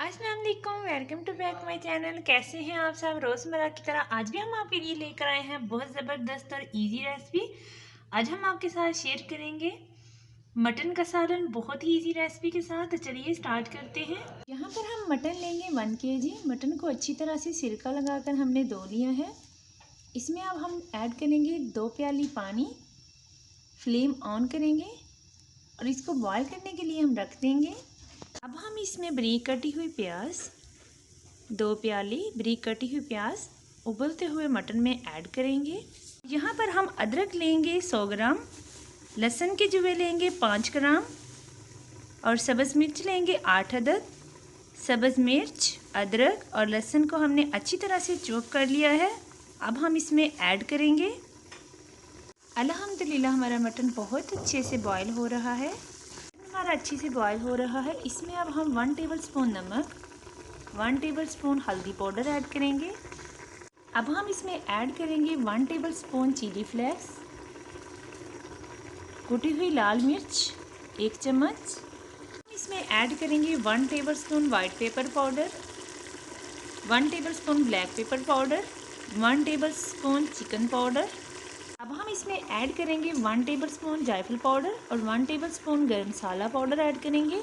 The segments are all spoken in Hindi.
अस्सलाम वालेकुम, welcome to back my channel. कैसे हैं आप सब? रोज़मर्रा की तरह आज भी हम आपके लिए लेकर आए हैं बहुत ज़बरदस्त और इजी रेसिपी। आज हम आपके साथ शेयर करेंगे मटन का सालन, बहुत ही इजी रेसिपी के साथ। तो चलिए स्टार्ट करते हैं। यहाँ पर हम मटन लेंगे 1 kg। मटन को अच्छी तरह से सिरका लगाकर हमने धो लिया है। इसमें अब हम ऐड करेंगे 2 प्याली पानी। फ्लेम ऑन करेंगे और इसको बॉयल करने के लिए हम रख देंगे। अब हम इसमें बारीक कटी हुई प्याज, 2 प्याली बारीक कटी हुई प्याज उबलते हुए मटन में ऐड करेंगे। यहाँ पर हम अदरक लेंगे 100 ग्राम, लहसुन के जुए लेंगे 5 ग्राम और सब्ज़ मिर्च लेंगे 8 अदद। सब्ज़ मिर्च, अदरक और लहसुन को हमने अच्छी तरह से चॉप कर लिया है। अब हम इसमें ऐड करेंगे। अल्हम्दुलिल्लाह हमारा मटन बहुत अच्छे से बॉयल हो रहा है। हमारा अच्छे से बॉयल हो रहा है। इसमें अब हम 1 टेबलस्पून नमक, 1 टेबलस्पून हल्दी पाउडर ऐड करेंगे। अब हम इसमें ऐड करेंगे 1 टेबलस्पून चिली फ्लेक्स, कुटी हुई लाल मिर्च 1 चम्मच। इसमें ऐड करेंगे 1 tablespoon white pepper powder, 1 tablespoon black pepper powder, 1 tablespoon chicken powder. अब हम इसमें ऐड करेंगे 1 टेबलस्पून जायफल पाउडर और 1 टेबलस्पून गरम मसाला पाउडर ऐड करेंगे।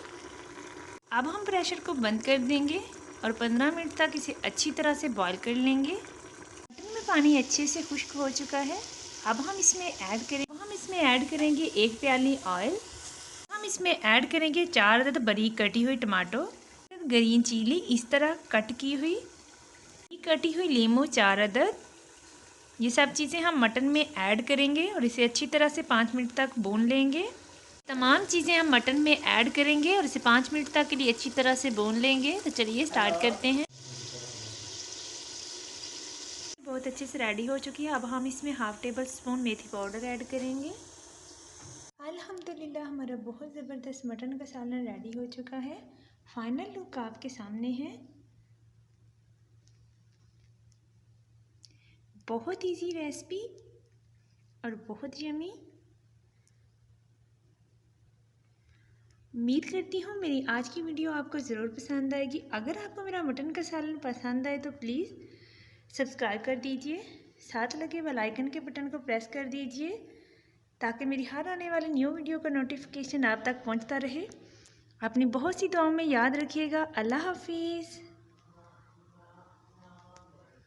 अब हम प्रेशर को बंद कर देंगे और 15 मिनट तक इसे अच्छी तरह से बॉईल कर लेंगे। मटन में पानी अच्छे से खुश्क हो चुका है। अब हम इसमें ऐड करेंगे 1 प्याली ऑयल। हम इसमें ऐड करेंगे 4 अदद बारीक कटी हुई टमाटो, ग्रीन चिली इस तरह कट की हुई, कटी हुई लीमू 4 अदद। ये सब चीज़ें हम मटन में ऐड करेंगे और इसे अच्छी तरह से 5 मिनट तक भून लेंगे। तमाम चीज़ें हम मटन में ऐड करेंगे और इसे 5 मिनट तक के लिए अच्छी तरह से भून लेंगे। तो चलिए स्टार्ट करते हैं। बहुत अच्छे से रेडी हो चुकी है। अब हम इसमें हाफ़ टेबल स्पून मेथी पाउडर ऐड करेंगे। अल्हम्दुलिल्लाह हमारा बहुत ज़बरदस्त मटन का सालन रेडी हो चुका है। फाइनल लुक आपके सामने है। बहुत इजी रेसिपी और बहुत यमी। उम्मीद करती हूँ मेरी आज की वीडियो आपको ज़रूर पसंद आएगी। अगर आपको मेरा मटन का सालन पसंद आए तो प्लीज़ सब्सक्राइब कर दीजिए, साथ लगे बेल आइकन के बटन को प्रेस कर दीजिए ताकि मेरी हर आने वाली न्यू वीडियो का नोटिफिकेशन आप तक पहुंचता रहे। अपनी बहुत सी दुआओं में याद रखिएगा। अल्लाह हाफिज़।